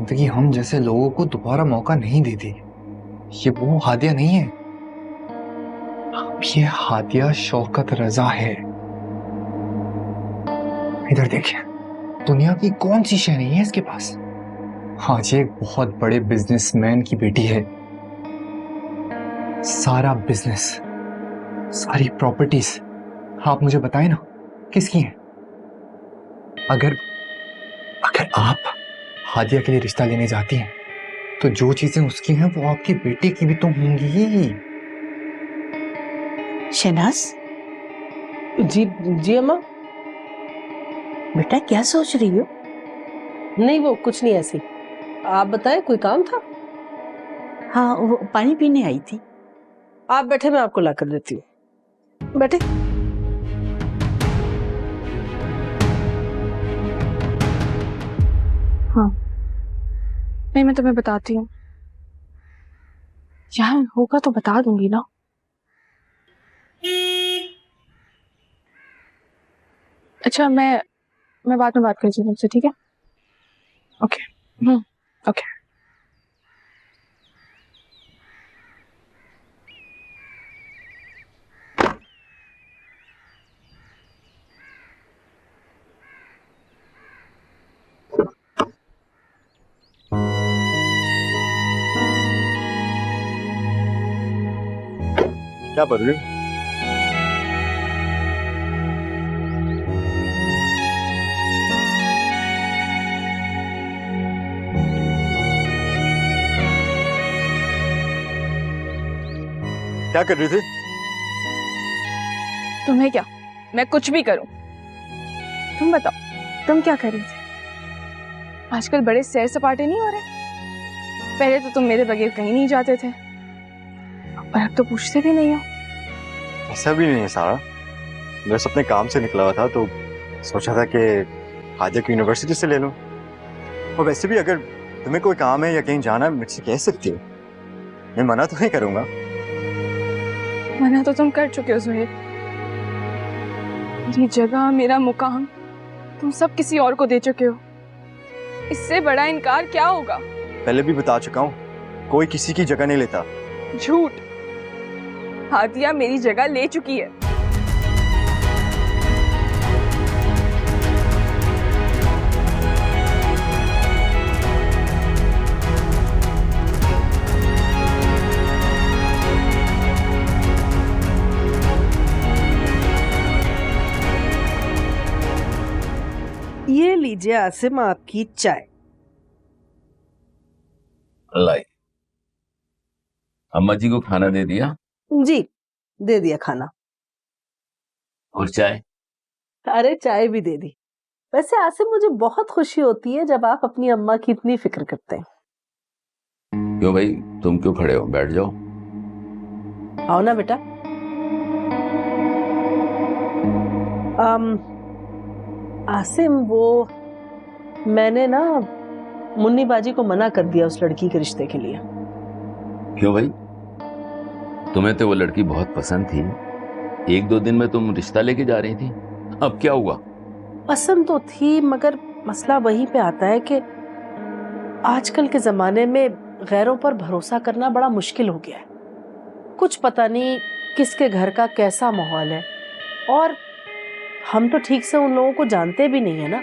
जिंदगी हम जैसे लोगों को दोबारा मौका नहीं देती। ये वो हादिया नहीं है, ये हादिया शौकत रजा है। इधर देखिए, दुनिया की कौन सी शय नहीं है इसके पास। आज ये एक बहुत बड़े बिजनेसमैन की बेटी है। सारा बिजनेस, सारी प्रॉपर्टीज आप मुझे बताएं ना किसकी है। अगर अगर आप हादिया के लिए रिश्ता लेने जाती हैं तो जो चीजें उसकी हैं वो आपकी बेटी की भी तो होंगी। शहनाज। जी जी अम्मा। बेटा क्या सोच रही हो? नहीं वो कुछ नहीं, ऐसी। आप बताएं, कोई काम था? हाँ, वो पानी पीने आई थी। आप बैठे, मैं आपको ला कर देती हूँ। बैठे। हाँ, नहीं मैं तुम्हें बताती हूँ यार, होगा तो बता दूंगी ना। अच्छा, मैं बाद में बात करती हूँ तुमसे, ठीक है? ओके। ओके। क्या पढ़ रही हो? क्या कर रही थी? तुम्हें क्या, मैं कुछ भी करूं। तुम बताओ, तुम क्या कर रही थी? आजकल बड़े सैर सपाटे नहीं हो रहे? पहले तो तुम मेरे बगैर कहीं नहीं जाते थे, और अब तो पूछते भी नहीं हो। ऐसा भी नहीं है सारा, बस अपने काम से निकला हुआ था तो सोचा था कि हादिया की यूनिवर्सिटी से ले लूं। और वैसे भी अगर तुम्हें कोई काम है या कहीं जाना है मुझसे कह सकती हो, मैं मना तो नहीं करूंगा। मना तो तुम कर चुके हो सुहेल। मेरी जगह, मेरा मुकाम तुम सब किसी और को दे चुके हो। इससे बड़ा इनकार क्या होगा? पहले भी बता चुका हूँ, कोई किसी की जगह नहीं लेता। झूठ। हादिया मेरी जगह ले चुकी है। ये लीजिए आसिम, आपकी चाय। लाई। अम्मा जी को खाना दे दिया? जी दे दिया खाना। और चाय? अरे चाय भी दे दी। वैसे आसिम, मुझे बहुत खुशी होती है जब आप अपनी अम्मा की इतनी फिक्र करते हैं। क्यों भाई, तुम क्यों खड़े हो? बैठ जाओ। आओ ना बेटा। आसिम, वो मैंने ना मुन्नी बाजी को मना कर दिया उस लड़की के रिश्ते के लिए। क्यों भाई, तुम्हें तो वो लड़की बहुत पसंद थी। 1-2 दिन में तुम रिश्ता लेके जा रही थी, अब क्या हुआ? पसंद तो थी, मगर मसला वहीं पे आता है कि आजकल के जमाने में गैरों पर भरोसा करना बड़ा मुश्किल हो गया है। कुछ पता नहीं किसके घर का कैसा माहौल है, और हम तो ठीक से उन लोगों को जानते भी नहीं है ना।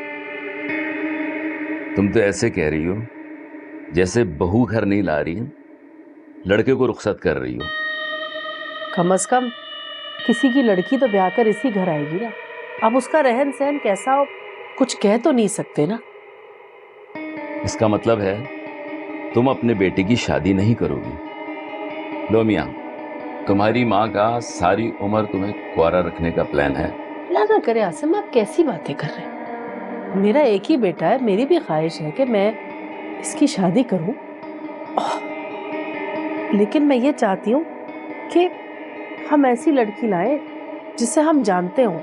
तुम तो ऐसे कह रही हो जैसे बहू घर नहीं ला रही, लड़के को रुखसत कर रही हो। कम से कम किसी की लड़की तो ब्याह कर इसी घर आएगी ना। अब उसका रहन सहन कैसा हो, कुछ कह तो नहीं सकते ना। इसका मतलब है तुम अपने बेटे की शादी नहीं करोगी। लो मियां, तुम्हारी माँ का सारी उम्र तुम्हें कुंवारा रखने का प्लान है। ना करे आसिम, आप कैसी बातें कर रहे हैं? मेरा एक ही बेटा है, मेरी भी ख्वाहिश है कि मैं इसकी शादी करूं। लेकिन मैं ये चाहती हूँ कि हम ऐसी लड़की लाएं जिसे हम जानते हों।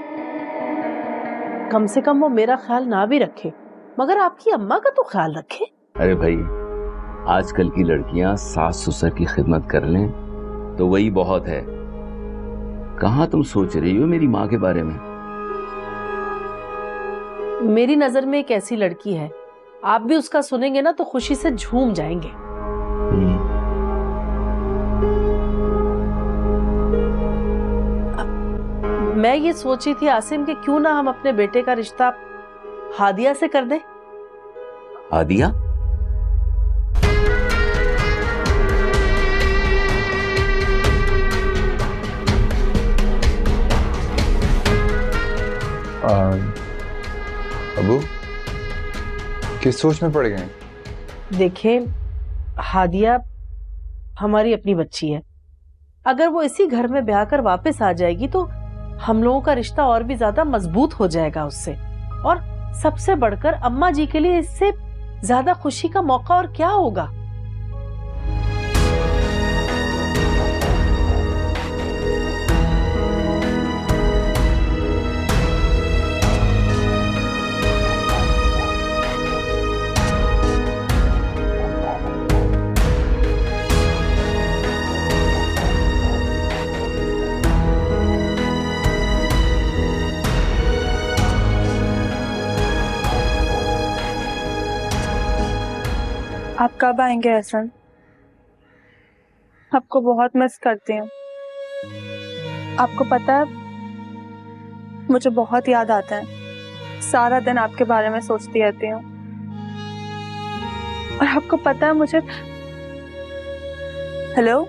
कम से कम वो मेरा ख्याल ना भी रखे, मगर आपकी अम्मा का तो ख्याल रखे। अरे भाई, आजकल की लड़कियां सास ससुर की खिदमत कर लें तो वही बहुत है। कहाँ तुम सोच रही हो मेरी माँ के बारे में? मेरी नजर में एक ऐसी लड़की है आप भी उसका सुनेंगे ना तो खुशी से झूम जाएंगे। मैं ये सोची थी आसिम कि क्यों ना हम अपने बेटे का रिश्ता हादिया से कर दें। हादिया? अबू किस सोच में पड़ गए? देखें, हादिया हमारी अपनी बच्ची है। अगर वो इसी घर में ब्याह कर वापस आ जाएगी तो हम लोगों का रिश्ता और भी ज्यादा मजबूत हो जाएगा उससे। और सबसे बढ़कर अम्मा जी के लिए इससे ज्यादा खुशी का मौका और क्या होगा। आप कब आएंगे एहसन? आपको बहुत मिस करती हूँ। आपको पता है मुझे बहुत याद आता है। सारा दिन आपके बारे में सोचती रहती हूँ। और आपको पता है मुझे हेलो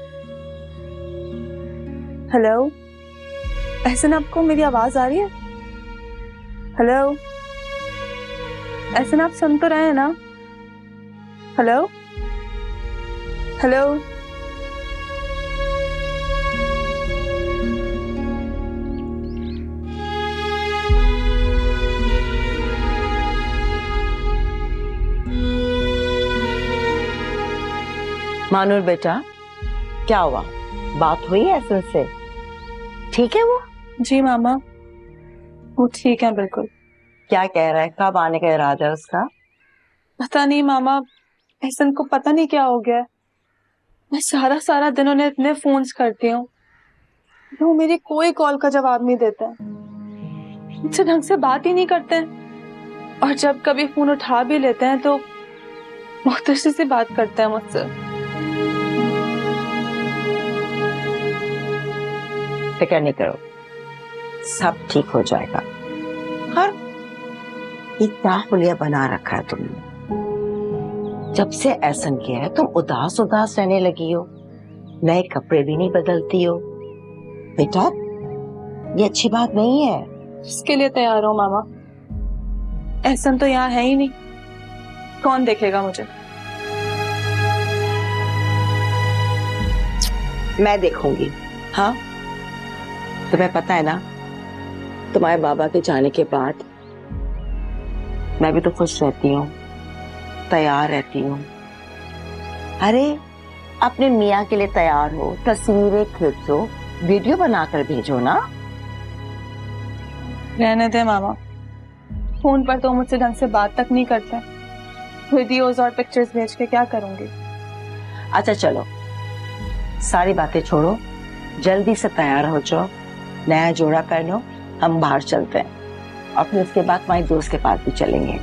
हेलो एहसन, आपको मेरी आवाज आ रही है? हेलो एहसन, आप सुन तो रहे हैं ना? हेलो हेलो मानूर बेटा, क्या हुआ? बात हुई है एहसन से? ठीक है वो? जी मामा, वो ठीक है बिल्कुल। क्या कह रहा है? कब आने का इरादा है उसका? पता नहीं मामा, एहसन को पता नहीं क्या हो गया है। मैं सारा सारा दिन उन्हें इतने फोन्स करती हूँ, वो मेरी कोई कॉल का जवाब नहीं देते हैं, मुझसे ढंग से बात ही नहीं करते हैं। और जब कभी फोन उठा भी लेते हैं तो मुख्तसर से बात करते हैं मुझसे। फिक्र नहीं करो, सब ठीक हो जाएगा। हर इतना हुलिया बना रखा है तुमने। जब से एहसन किया है तुम उदास उदास रहने लगी हो, नए कपड़े भी नहीं बदलती हो। बेटा, ये अच्छी बात नहीं है। इसके लिए तैयार हो मामा? एहसन तो यहाँ है ही नहीं, कौन देखेगा मुझे? मैं देखूंगी। हाँ, तुम्हें पता है ना, तुम्हारे बाबा के जाने के बाद मैं भी तो खुश रहती हूँ, तैयार रहती हूँ। अरे अपने मियाँ के लिए तैयार हो, तस्वीरें खींचो, वीडियो बनाकर भेजो ना। रहने दे मामा, फोन पर तो मुझसे ढंग से बात तक नहीं करते, वीडियोस और पिक्चर्स भेज के क्या करूंगी? अच्छा चलो, सारी बातें छोड़ो, जल्दी से तैयार हो जाओ, नया जोड़ा पहनो, हम बाहर चलते हैं। और फिर उसके बाद हमारे दोस्त के पास भी चलेंगे,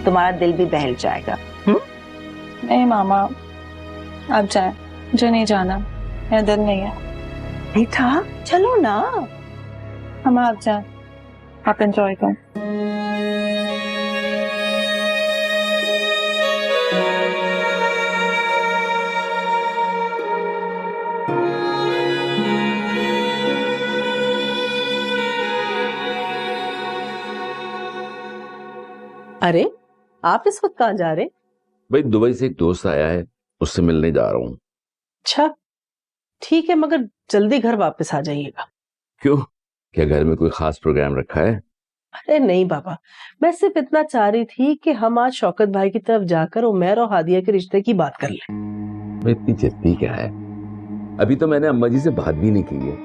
तुम्हारा दिल भी बहल जाएगा। नहीं मामा, आप जाएं, मुझे नहीं जाना, मेरा दिल नहीं है। बेटा चलो ना। हम आप जाएं, आप एंजॉय करें। अरे आप इस वक्त कहाँ जा रहे? भाई दुबई से एक दोस्त आया है, उससे मिलने जा रहा हूँ। अच्छा ठीक है, मगर जल्दी घर वापस आ जाइएगा। क्यों, क्या घर में कोई खास प्रोग्राम रखा है? अरे नहीं बाबा, मैं सिर्फ इतना चाह रही थी कि हम आज शौकत भाई की तरफ जाकर उमैर और हादिया के रिश्ते की बात कर लें। भाई इतनी जल्दी क्या है? अभी तो मैंने अम्मा जी से बात भी नहीं की है,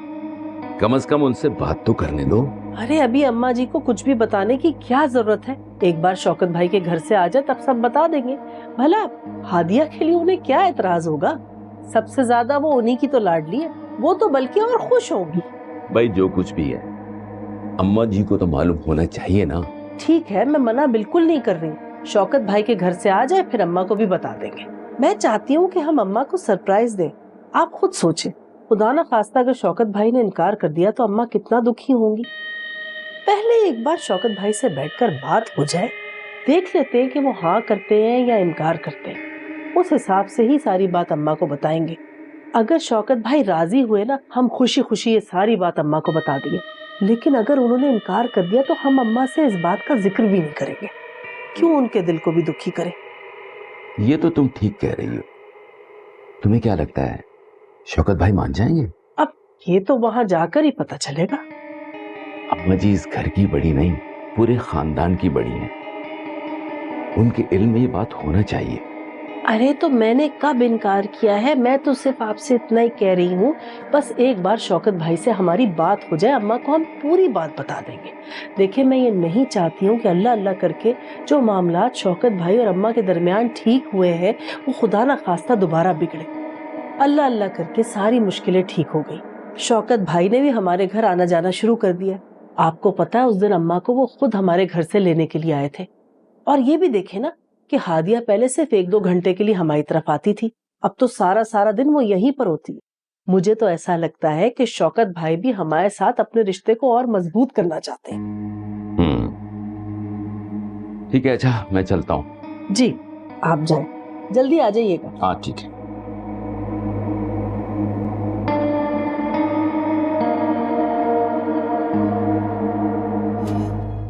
कम से कम उनसे बात तो करने दो। अरे अभी अम्मा जी को कुछ भी बताने की क्या जरूरत है? एक बार शौकत भाई के घर से आ जाए तब सब बता देंगे। भला हादिया के लिए उन्हें क्या एतराज होगा? सबसे ज्यादा वो उन्हीं की तो लाडली है, वो तो बल्कि और खुश होंगी। भाई जो कुछ भी है, अम्मा जी को तो मालूम होना चाहिए ना। ठीक है, मैं मना बिल्कुल नहीं कर रही, शौकत भाई के घर से आ जाए, फिर अम्मा को भी बता देंगे। मैं चाहती हूँ कि हम अम्मा को सरप्राइज दें। आप खुद सोचें, खुदा ना खास्ता अगर शौकत भाई ने इनकार कर दिया तो अम्मा कितना दुखी होंगी। पहले एक बार शौकत भाई से बैठकर बात हो जाए, देख लेते हैं कि वो हाँ करते हैं या इनकार करते हैं। उस हिसाब से ही सारी बात अम्मा को बताएंगे। अगर शौकत भाई राजी हुए ना, हम खुशी खुशी ये सारी बात अम्मा को बता देंगे। लेकिन अगर उन्होंने इनकार कर दिया तो हम अम्मा से इस बात का जिक्र भी नहीं करेंगे। क्यों उनके दिल को भी दुखी करें। ये तो तुम ठीक कह रही हो। तुम्हें क्या लगता है शौकत भाई मान जाएंगे? अब ये तो वहां जाकर ही पता चलेगा। अम्मा जी इस घर की बड़ी नहीं, पूरे खानदान की बड़ी हैं। उनके इल्म में ये बात होना चाहिए। अरे तो मैंने कब इनकार किया है? मैं तो सिर्फ आपसे इतना ही कह रही हूँ, बस एक बार शौकत भाई से हमारी बात हो जाए, अम्मा को हम पूरी बात बता देंगे। देखिए, मैं ये नहीं चाहती हूँ कि अल्लाह अल्लाह करके जो मामलात शौकत भाई और अम्मा के दरमियान ठीक हुए हैं वो खुदा ना खास्ता दोबारा बिगड़े। अल्लाह अल्लाह करके सारी मुश्किलें ठीक हो गई। शौकत भाई ने भी हमारे घर आना जाना शुरू कर दिया। आपको पता है, उस दिन अम्मा को वो खुद हमारे घर से लेने के लिए आए थे। और ये भी देखे ना कि हादिया पहले सिर्फ 1-2 घंटे के लिए हमारी तरफ आती थी, अब तो सारा सारा दिन वो यहीं पर होती है। मुझे तो ऐसा लगता है कि शौकत भाई भी हमारे साथ अपने रिश्ते को और मजबूत करना चाहते हैं। ठीक है, अच्छा मैं चलता हूँ। जी आप जाएं, जल्दी आ जाइएगा। हाँ ठीक है।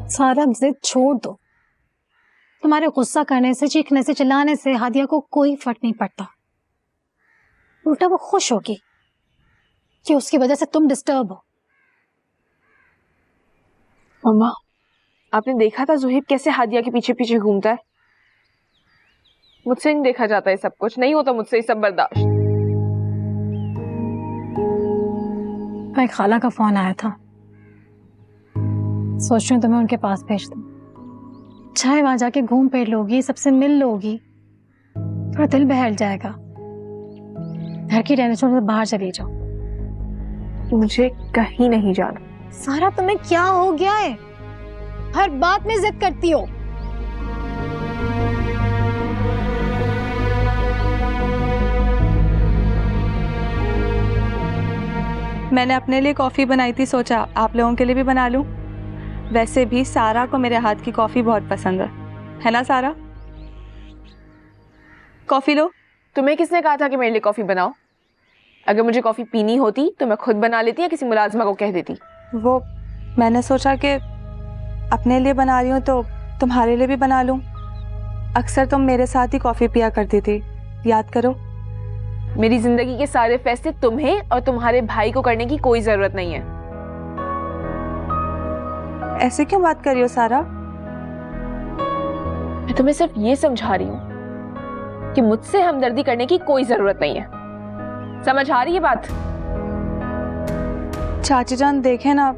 सारा जिद छोड़ दो। तुम्हारे गुस्सा करने से, चीखने से, चिल्लाने से हादिया को कोई फर्क नहीं पड़ता। उल्टा वो खुश होगी कि उसकी वजह से तुम डिस्टर्ब हो। मम्मा, आपने देखा था जुहीब कैसे हादिया के पीछे पीछे घूमता है? मुझसे नहीं देखा जाता है सब कुछ, नहीं होता मुझसे ये सब बर्दाश्त। भाई खाला का फोन आया था, सोच रही हूँ तुम्हें उनके पास भेज दूँ। चाहे वहां जाके घूम फिर लोगी, सबसे मिल लोगी, थोड़ा दिल बहल जाएगा। घर की रहने छोड़ बाहर चली जाओ। मुझे कहीं नहीं जाना। सारा तुम्हें क्या हो गया है? हर बात में जिद करती हो। मैंने अपने लिए कॉफी बनाई थी, सोचा आप लोगों के लिए भी बना लूं। वैसे भी सारा को मेरे हाथ की कॉफी बहुत पसंद है ना सारा? कॉफी लो। तुम्हें किसने कहा था कि मेरे लिए कॉफी बनाओ? अगर मुझे कॉफी पीनी होती तो मैं खुद बना लेती या किसी मुलाजिमा को कह देती। वो मैंने सोचा कि अपने लिए बना रही हूँ तो तुम्हारे लिए भी बना लूं। अक्सर तुम मेरे साथ ही कॉफी पिया करती थी, याद करो। मेरी जिंदगी के सारे फैसले तुम्हें और तुम्हारे भाई को करने की कोई जरूरत नहीं है। ऐसे क्यों बात कर रही हो सारा? मैं तुम्हें सिर्फ ये समझा रही हूँ कि मुझसे हमदर्दी करने की कोई जरूरत नहीं है। समझ आ रही है बात? चाची जान देखे ना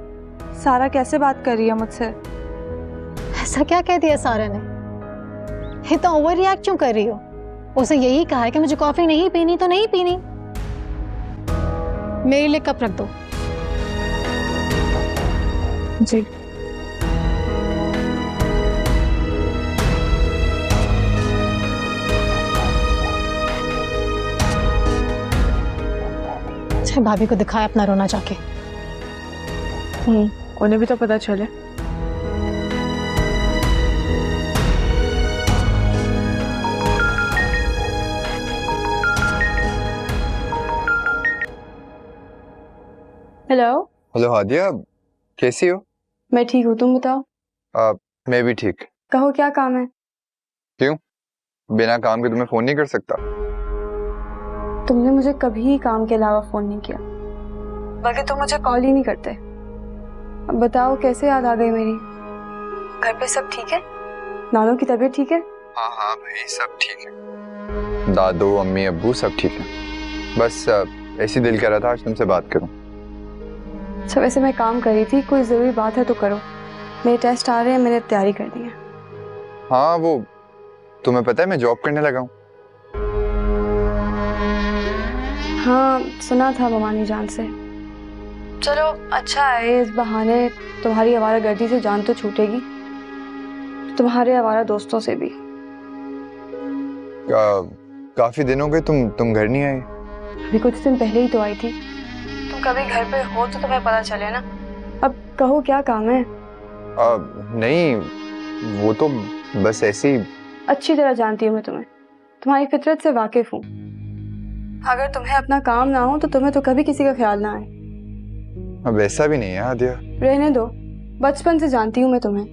सारा कैसे बात कर रही है मुझसे। ऐसा क्या कह दिया सारा ने? इतना ओवर रिएक्ट क्यों कर रही हो? उसे यही कहा है कि मुझे कॉफी नहीं पीनी तो नहीं पीनी। मेरे लिए कप रख दो। जी। भाभी को दिखाया अपना रोना जाके। उन्हें भी तो पता चले। हेलो। हेलो हादिया, कैसी हो? मैं ठीक हूँ, तुम बताओ। मैं भी ठीक। कहो क्या काम है? क्यों, बिना काम के तुम्हें फोन नहीं कर सकता? तुमने मुझे कभी काम के अलावा फोन नहीं किया, बल्कि तुम मुझे कॉल ही नहीं करते। अब बताओ कैसे याद आ गई मेरी? घर पे सब ठीक है? नानू की तबीयत ठीक है? हाँ हाँ भाई, सब ठीक है। दादू अम्मी अब्बू सब ठीक है। बस ऐसी दिल कर रहा था आज तुमसे बात करूं। अच्छा, वैसे मैं काम कर रही थी, कोई जरूरी बात है तो करो। मेरे टेस्ट आ रहे हैं, मैंने तैयारी कर दी है। हाँ, वो तुम्हें पता है मैं जॉब करने लगा हूँ। हाँ, सुना था भवानी जान से। चलो अच्छा है, इस बहाने तुम्हारी आवारागर्दी से जान तो छूटेगी, तुम्हारे आवारा दोस्तों से भी। काफी दिन हो गए तुम घर नहीं आए। अभी कुछ दिन पहले ही तो आई थी। तुम कभी घर पे हो तो तुम्हें पता चले ना। अब कहो क्या काम है? नहीं, वो तो बस ऐसे ही। अच्छी तरह जानती हूँ मैं तुम्हें, तुम्हारी फितरत से वाकिफ हूँ। अगर तुम्हें अपना काम ना हो तो तुम्हें तो कभी किसी का ख्याल ना आए। अब ऐसा भी नहीं है हादिया। रहने दो, बचपन से जानती हूँ मैं तुम्हें,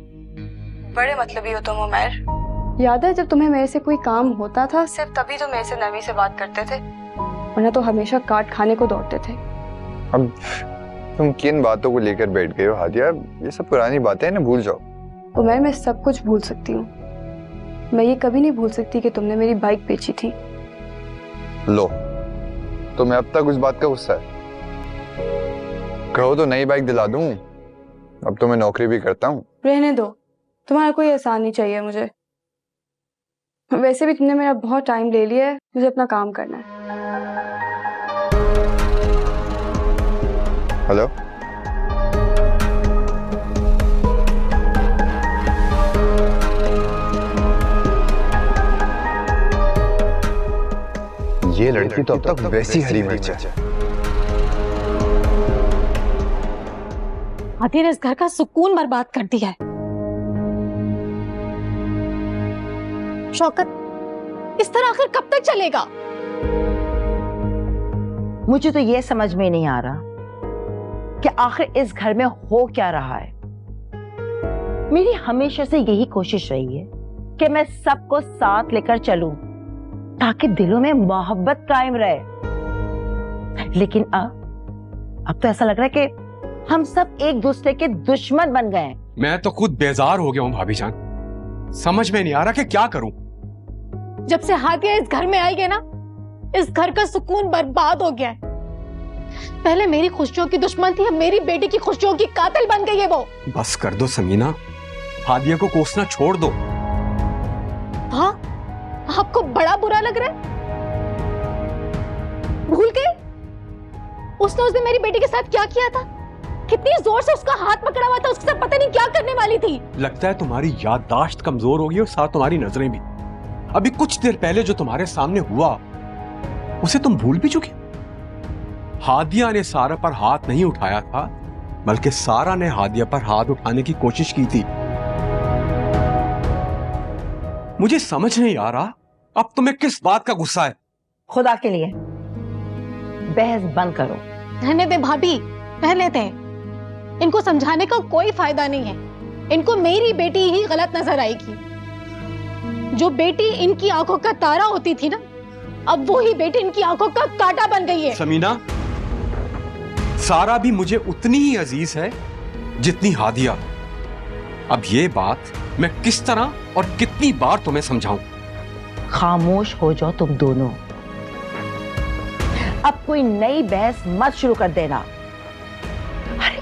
बड़े मतलबी हो तुम उमैर। याद है जब तुम्हें मेरे से कोई काम होता था सिर्फ तभी तो मेरे से नरमी से बात करते थे, वरना तो हमेशा काट खाने को दौड़ते थे। अब तुम किन बातों को लेकर बैठ गए हो हादिया? ये सब पुरानी बातें हैं ना, भूल जाओ। उमैर मैं सब कुछ भूल सकती हूँ, मैं ये कभी नहीं भूल सकती कि तुमने मेरी बाइक बेची थी। लो, तुम्हें अब तक उस बात का गुस्सा है? कहो तो नई बाइक दिला दूं, अब तो मैं नौकरी भी करता हूँ। रहने दो, तुम्हारा कोई एहसान नहीं चाहिए मुझे। वैसे भी तुमने मेरा बहुत टाइम ले लिया है, मुझे अपना काम करना है। हेलो, ये लड़की तो अब तक वैसी हरी मिर्च है। हाथी ने इस घर का सुकून बर्बाद कर दिया है। शौकत, इस तरह आखिर कब तक चलेगा? मुझे तो ये समझ में नहीं आ रहा कि आखिर इस घर में हो क्या रहा है। मेरी हमेशा से यही कोशिश रही है कि मैं सबको साथ लेकर चलूं ताकि दिलों में मोहब्बत कायम रहे, लेकिन अब तो ऐसा लग रहा है कि हम सब एक दूसरे के दुश्मन बन गए हैं। मैं तो खुद बेजार हो गया हूँ भाभी जान, समझ में नहीं आ रहा कि क्या करूं। जब से हादिया इस घर में आई है ना, इस घर का सुकून बर्बाद हो गया है। पहले मेरी खुशियों की दुश्मन थी, अब मेरी बेटी की खुशियों की कातिल बन गई है वो। बस कर दो समीना, हादिया को कोसना छोड़ दो। हाँ, आपको बड़ा बुरा लग रहा है? भूल गए उसने उस दिन मेरी बेटी के साथ क्या किया था? कितनी जोर से उसका हाथ पकड़ा हुआ था, उसके साथ पता नहीं क्या करने वाली थी। लगता है तुम्हारी याददाश्त कमजोर होगी और साथ तुम्हारी नजरें भी। अभी कुछ देर पहले जो तुम्हारे सामने हुआ उसे तुम भूल भी चुके। हादिया ने सारा पर हाथ नहीं उठाया था, बल्कि सारा ने हादिया पर हाथ उठाने की कोशिश की थी। मुझे समझ नहीं आ रहा अब तुम्हें किस बात का गुस्सा है। खुदा के लिए बहस बंद करो। रहने दे भाभी, रहने दे। इनको समझाने का कोई फायदा नहीं है। इनको मेरी बेटी ही गलत नजर आएगी। जो बेटी इनकी आंखों का तारा होती थी ना, अब वो ही बेटी इनकी आंखों का कांटा बन गई है। समीना, सारा भी मुझे उतनी ही अजीज है जितनी हादिया। अब ये बात मैं किस तरह और कितनी बार तुम्हें समझाऊं? खामोश हो जाओ तुम दोनों। अब कोई नई बहस मत शुरू कर देना। अरे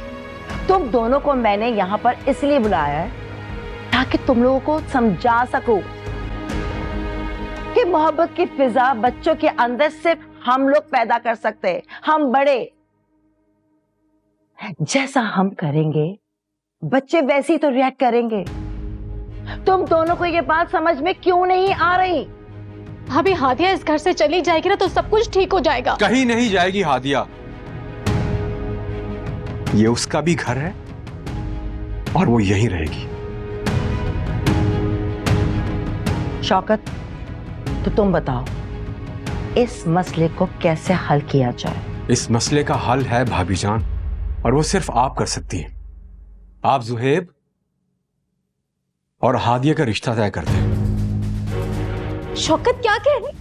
तुम दोनों को मैंने यहाँ पर इसलिए बुलाया है ताकि तुम लोगों को समझा सकूं कि मोहब्बत की फिजा बच्चों के अंदर सिर्फ हम लोग पैदा कर सकते हैं। हम बड़े जैसा हम करेंगे बच्चे वैसे ही तो रिएक्ट करेंगे। तुम दोनों को ये बात समझ में क्यों नहीं आ रही? अभी हादिया इस घर से चली जाएगी ना तो सब कुछ ठीक हो जाएगा। कहीं नहीं जाएगी हादिया, ये उसका भी घर है और वो यहीं रहेगी। शौकत, तो तुम बताओ इस मसले को कैसे हल किया जाए? इस मसले का हल है भाभी जान, और वो सिर्फ आप कर सकती हैं। आप जुहेब और हादिया का रिश्ता तय करते हैं। शौकत क्या कह रही?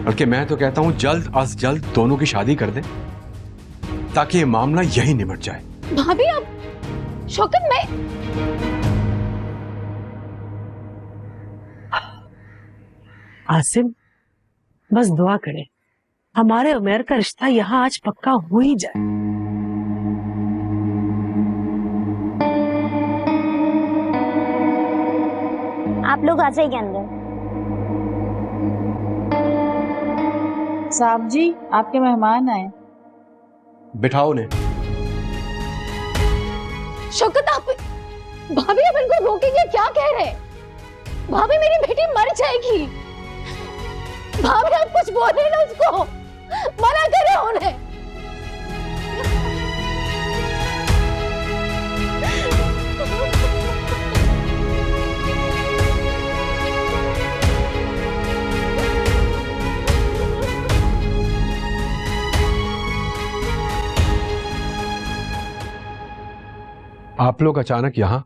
बल्कि मैं तो कहता हूं जल्द अज जल्द दोनों की शादी कर दें ताकि ये मामला यही निपट जाए। भाभी अब शौकत, मैं आसिम, बस दुआ करें हमारे उमैर का रिश्ता यहाँ आज पक्का हो ही जाए। आप लोग आ जाइए अंदर। साहब जी, आपके मेहमान आए। बिठाओ ने। शौकत, आप भाभी अब इनको रोकेंगे, क्या कह रहे हैं? भाभी मेरी बेटी मर जाएगी। भाभी आप कुछ बोले ना उसको, मना करे उन्हें। आप लोग अचानक यहाँ?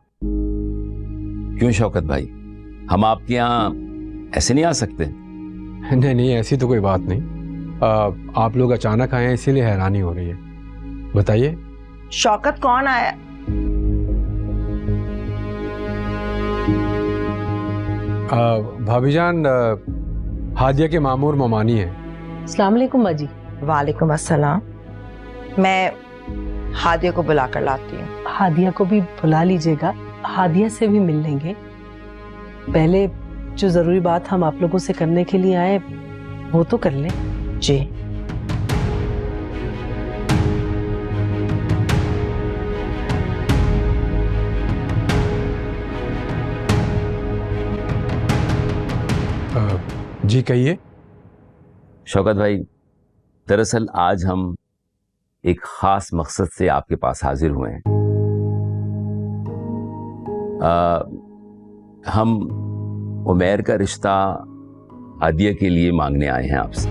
क्यों शौकत भाई, हम आपके यहाँ ऐसे नहीं आ सकते? नहीं नहीं, ऐसी तो कोई बात नहीं। आप लोग अचानक आए हैं इसीलिए हैरानी हो रही है। बताइए। शौकत कौन आया? भाभी जान, हादिया के मामूर ममानी है। अस्सलाम वालेकुम बाजी। वालेकुम अस्सलाम। मैं हादिया को बुला कर लाती हूँ। हादिया को भी बुला लीजिएगा, हादिया से भी मिल लेंगे। पहले जो जरूरी बात हम आप लोगों से करने के लिए आए वो तो कर लें। जी। जी कहिए। शौकत भाई, दरअसल आज हम एक खास मकसद से आपके पास हाजिर हुए हैं। हम उमैर का रिश्ता हादिया के लिए मांगने आए हैं आपसे।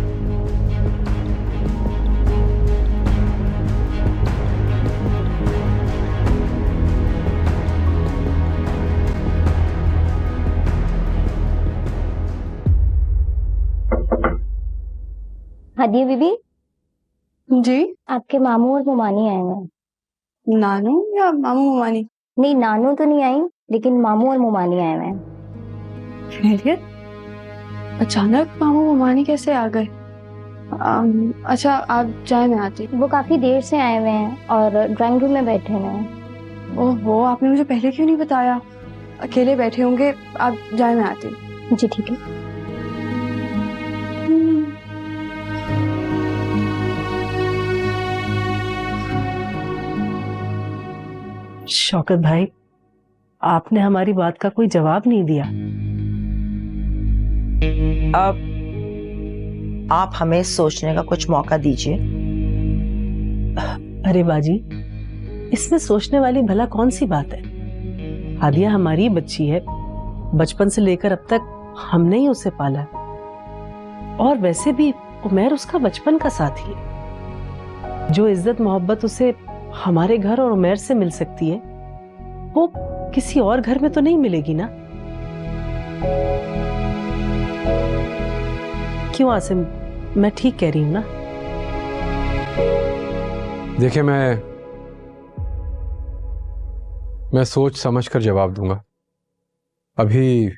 हादिया बीबी जी। आपके मामू और ममानी आए हैं। नानू या मामू ममानी? नहीं, नानू तो नहीं आई, लेकिन मामू और ममानी आए हैं। खैरियत? अचानक मामू ममानी कैसे आ गए? अच्छा आप जाए, मैं आती। वो काफी देर से आए हुए हैं और ड्राइंग रूम में बैठे हुए हैं। ओहो, आपने मुझे पहले क्यों नहीं बताया? अकेले बैठे होंगे, आप जाए, मैं आती। जी ठीक है। शौकत भाई, आपने हमारी बात का कोई जवाब नहीं दिया। अब आप हमें सोचने का कुछ मौका दीजिए। अरे बाजी, इसमें सोचने वाली भला कौन सी बात है? हादिया हमारी बच्ची है, बचपन से लेकर अब तक हमने ही उसे पाला। और वैसे भी उमैर उसका बचपन का साथी है। जो इज्जत मोहब्बत उसे हमारे घर और उमैर से मिल सकती है, वो किसी और घर में तो नहीं मिलेगी ना। क्यों आसिम, मैं ठीक कह रही हूं ना? देखिए, मैं सोच समझ कर जवाब दूंगा। अभी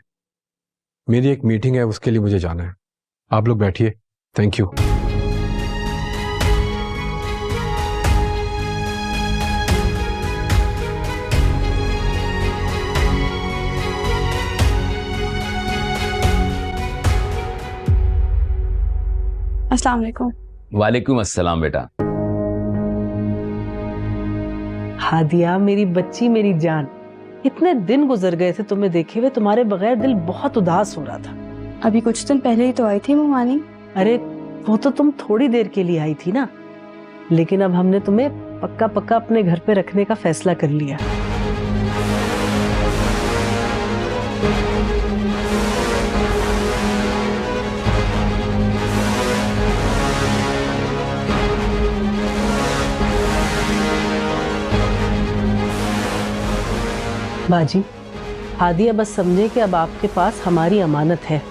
मेरी एक मीटिंग है, उसके लिए मुझे जाना है। आप लोग बैठिए। Thank you. अस्सलाम वालेकुम। वालेकुम अस्सलाम बेटा। हादिया मेरी बच्ची, मेरी जान, इतने दिन गुजर गए थे तुम्हें देखे हुए, तुम्हारे बगैर दिल बहुत उदास हो रहा था। अभी कुछ दिन पहले ही तो आई थी ममानी। अरे वो तो तुम थोड़ी देर के लिए आई थी ना, लेकिन अब हमने तुम्हें पक्का पक्का अपने घर पे रखने का फैसला कर लिया। बाजी, हादिया बस समझे कि अब आपके पास हमारी अमानत है।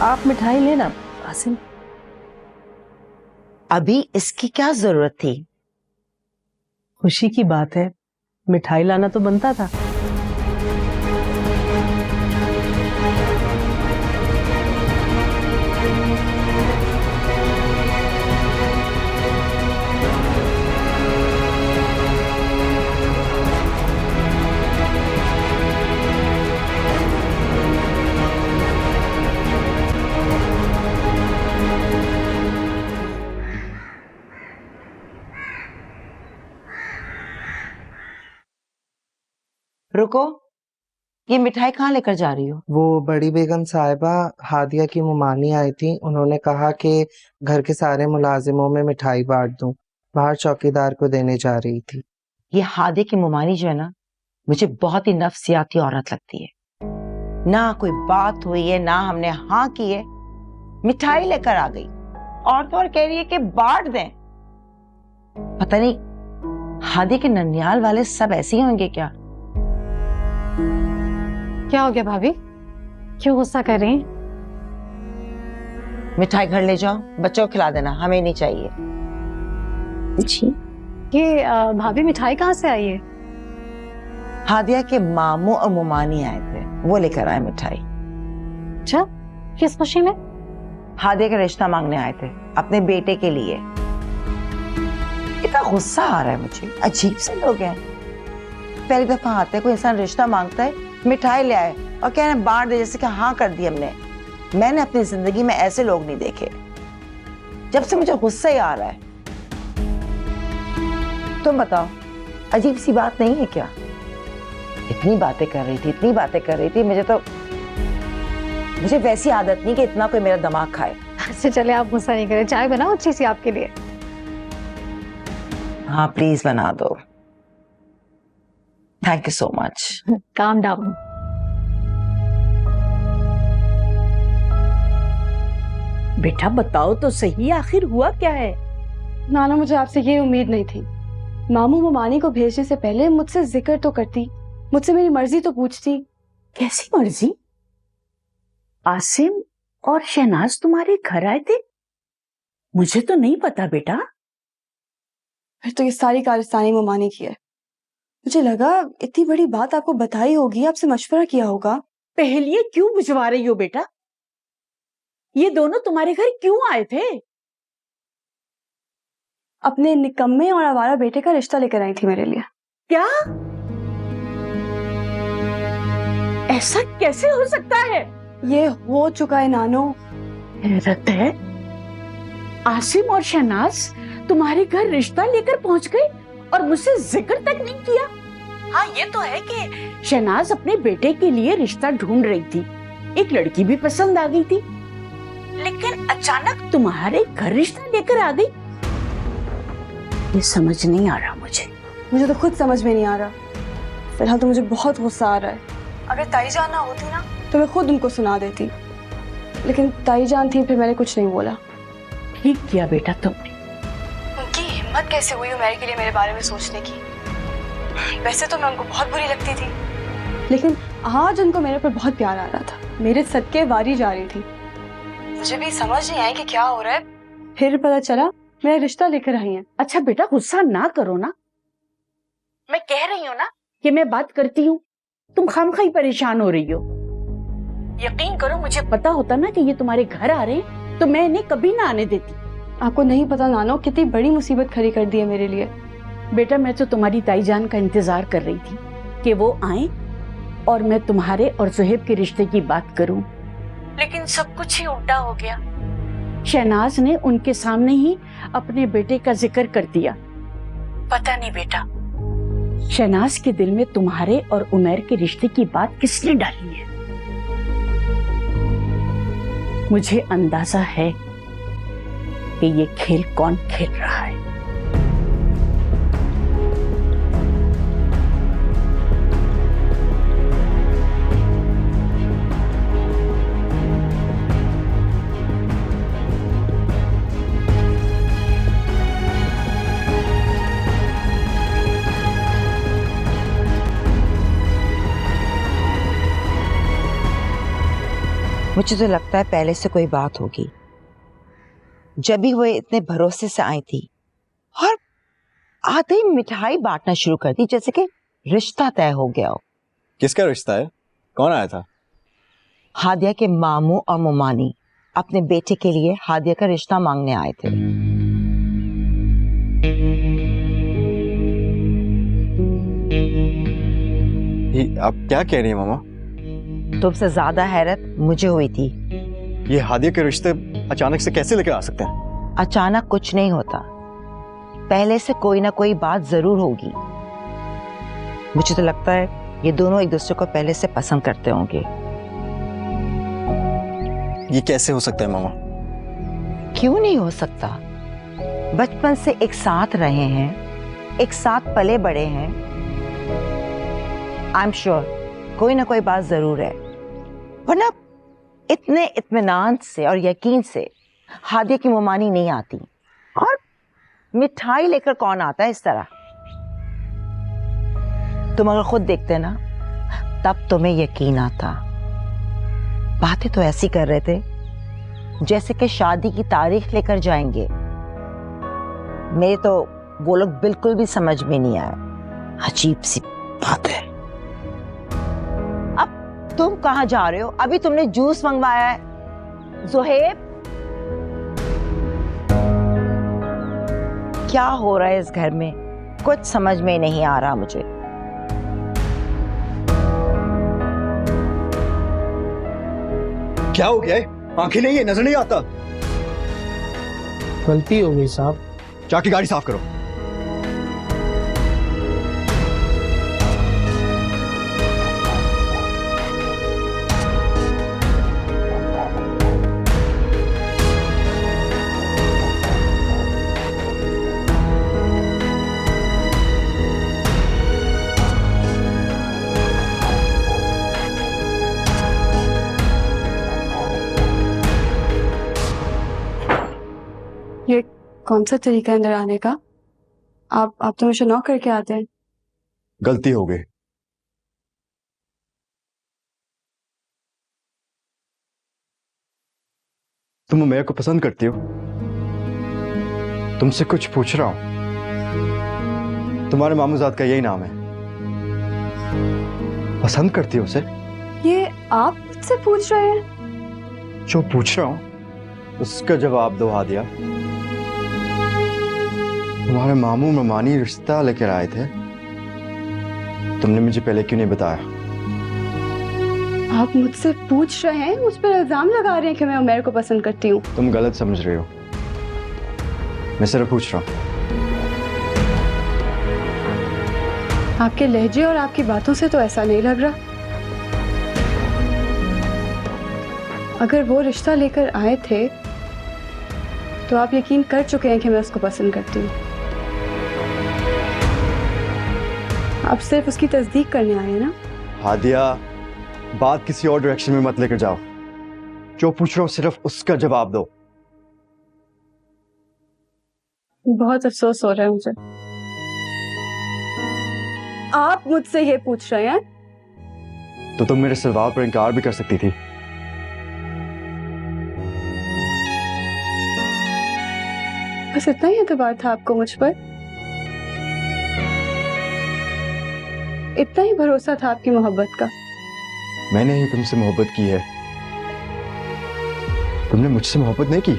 आप मिठाई लेना आसिम। अभी इसकी क्या जरूरत थी? खुशी की बात है, मिठाई लाना तो बनता था। रुको, ये मिठाई कहाँ लेकर जा रही हो? वो बड़ी बेगम साहिबा हादिया की मुमानी आई थी, उन्होंने कहा कि घर के सारे मुलाजिमों में मिठाई बांट दूं, बाहर चौकीदार को देने जा रही थी। ये हादिया की मुमानी जो है ना, मुझे बहुत ही नफसियाती औरत लगती है। ना कोई बात हुई है, ना हमने हाँ की है, मिठाई लेकर आ गई और तो और कह रही है कि बांट दें। पता नहीं हादिया के ननियाल वाले सब ऐसे ही होंगे क्या? क्या हो गया भाभी, क्यों गुस्सा कर रही हैं? मिठाई घर ले जाओ, बच्चों को खिला देना, हमें नहीं चाहिए। जी ये भाभी मिठाई कहाँ से आई है? हादिया के मामू और मुमानी आए थे, वो लेकर आए मिठाई। अच्छा, किस खुशी में? हादिया का रिश्ता मांगने आए थे अपने बेटे के लिए। इतना गुस्सा आ रहा है मुझे, अजीब से लोग हैं। पहली दफा आते हैं, कोई इंसान रिश्ता मांगता है, मिठाई ले आए और कह रहे हैं बांट दे, जैसे कि हाँ कर दी हमने। मैंने अपनी जिंदगी में ऐसे लोग नहीं देखे। जब से मुझे गुस्सा ही आ रहा है। तुम बताओ, अजीब सी बात नहीं है क्या? इतनी बातें कर रही थी, इतनी बातें कर रही थी, मुझे वैसी आदत नहीं कि इतना कोई मेरा दिमाग खाए। अच्छा चले, आप गुस्सा नहीं करें, चाय बनाओ अच्छी सी आपके लिए। हाँ प्लीज बना दो, thank you so much. Calm down. बेटा बताओ तो सही, आखिर हुआ क्या है? नाना, मुझे आपसे ये उम्मीद नहीं थी। मामू मुमानी को भेजने से पहले मुझसे जिक्र तो करती, मुझसे मेरी मर्जी तो पूछती। कैसी मर्जी? आसिम और शहनाज तुम्हारे घर आए थे? मुझे तो नहीं पता बेटा। फिर तो ये सारी कारस्तानी मुमानी की है। मुझे लगा इतनी बड़ी बात आपको बताई होगी, आपसे मशवरा किया होगा। पहेलियां क्यों बुझवा रही हो बेटा? ये दोनों तुम्हारे घर क्यों आए थे? अपने निकम्मे और आवारा बेटे का रिश्ता लेकर आई थी मेरे लिए। क्या? ऐसा कैसे हो सकता है? ये हो चुका है नानो। हैरत है, आसिम और शहनाज तुम्हारे घर रिश्ता लेकर पहुंच गए और मुझसे जिक्र तक नहीं किया। हाँ ये तो है कि शहनाज अपने बेटे के लिए रिश्ता ढूंढ रही थी, एक लड़की भी पसंद आ गई थी, लेकिन अचानक तुम्हारे घर रिश्ता लेकर आ गई। ये समझ नहीं आ रहा मुझे तो खुद समझ में नहीं आ रहा। फिलहाल तो मुझे बहुत गुस्सा आ रहा है। अगर ताई जान ना होती ना तो मैं खुद उनको सुना देती, लेकिन ताई जान थी, फिर मैंने कुछ नहीं बोला। ठीक किया बेटा तुमने। उनकी हिम्मत कैसे हुई उमर के लिए मेरे बारे में सोचने की? वैसे तो मैं उनको बहुत बुरी लगती थी, लेकिन आज उनको मेरे पर बहुत प्यार आ रहा था। मेरे सदके वारी जा रही थी। मुझे भी समझ नहीं आई कि क्या हो रहा है। फिर पता चला मेरा रिश्ता लेकर आई है। अच्छा बेटा गुस्सा ना करो ना, मैं कह रही हूँ ना कि मैं बात करती हूँ, तुम खामखाई परेशान हो रही हो। यकीन करो, मुझे पता होता ना कि ये तुम्हारे घर आ रहे हैं तो मैं इन्हें कभी ना आने देती। आपको नहीं पता नानो, कितनी बड़ी मुसीबत खड़ी कर दी है मेरे लिए। बेटा मैं तो तुम्हारी ताई जान का इंतजार कर रही थी कि वो आए और मैं तुम्हारे और सुहेब के रिश्ते की बात करूं, लेकिन सब कुछ ही उल्टा हो गया। शहनाज ने उनके सामने ही अपने बेटे का जिक्र कर दिया। पता नहीं बेटा, शहनाज के दिल में तुम्हारे और उमर के रिश्ते की बात किसने डाली है? मुझे अंदाजा है कि ये खेल कौन खेल रहा है। मुझे तो लगता है पहले से कोई बात होगी, जब भी वो इतने भरोसे से आई थी और आते ही मिठाई बांटना शुरू कर दी, जैसे कि रिश्ता तय हो गया हो। किसका रिश्ता है? कौन आया था? हादिया के मामू और मुमानी अपने बेटे के लिए हादिया का रिश्ता मांगने आए थे। आप क्या कह रही हैं मामा? तुमसे ज्यादा हैरत मुझे हुई थी। ये हादिया के रिश्ते अचानक से कैसे लेकर आ सकते हैं? अचानक कुछ नहीं होता, पहले से कोई ना कोई बात जरूर होगी। मुझे तो लगता है ये दोनों एक दूसरे को पहले से पसंद करते होंगे। ये कैसे हो सकता है मामा? क्यों नहीं हो सकता? बचपन से एक साथ रहे हैं, एक साथ पले बड़े हैं। आई एम श्योर कोई ना कोई बात जरूर है, वरना इतने इत्मीनान से और यकीन से हादिया की मुमानी नहीं आती। और मिठाई लेकर कौन आता है इस तरह? तुम अगर खुद देखते ना तब तुम्हें यकीन आता। बातें तो ऐसी कर रहे थे जैसे कि शादी की तारीख लेकर जाएंगे। मेरे तो वो लोग बिल्कुल भी समझ में नहीं आया। अजीब सी बात है। अब तुम कहां जा रहे हो? अभी तुमने जूस मंगवाया है। ज़ुहैब, क्या हो रहा है इस घर में? कुछ समझ में नहीं आ रहा मुझे। क्या हो गया है? आंखें नहीं है, नजर नहीं आता। गलती हो गई साहब। जाके गाड़ी साफ करो। ये कौन सा तरीका है अंदर आने का? आप तो मुझे नॉक करके आते हैं। गलती हो गई। तुम मेरे को पसंद करती हो? तुमसे कुछ पूछ रहा हूं। तुम्हारे मामूजाद का यही नाम है। पसंद करती हो उसे? ये आप मुझसे पूछ रहे हैं? जो पूछ रहा हूं उसका जवाब दो हादिया। तुम्हारे मामू मामानी रिश्ता लेकर आए थे, तुमने मुझे पहले क्यों नहीं बताया? आप मुझसे पूछ रहे हैं, मुझ पर इल्जाम लगा रहे हैं कि मैं उमर को पसंद करती हूँ। तुम गलत समझ रहे हो। मैं सिर्फ पूछ रहा हूँ। आपके लहजे और आपकी बातों से तो ऐसा नहीं लग रहा। अगर वो रिश्ता लेकर आए थे तो आप यकीन कर चुके हैं कि मैं उसको पसंद करती हूँ। आप सिर्फ उसकी तस्दीक करने आए हैं ना? हादिया, बात किसी और डायरेक्शन में मत लेकर जाओ। जो पूछ रहा हूँ सिर्फ उसका जवाब दो। बहुत अफसोस हो रहा है मुझे। आप मुझसे ये पूछ रहे हैं? तो तुम मेरे सवाल पर इनकार भी कर सकती थी। बस इतना ही एतबार था आपको मुझ पर? इतना ही भरोसा था आपकी मोहब्बत का? मैंने ही तुमसे मोहब्बत की है, तुमने मुझसे मोहब्बत नहीं की।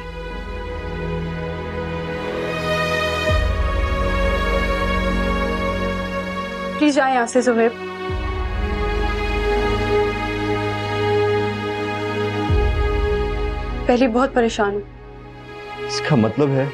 प्लीज जाए यहां से ज़ुहैब। पहले बहुत परेशान हूं। इसका मतलब है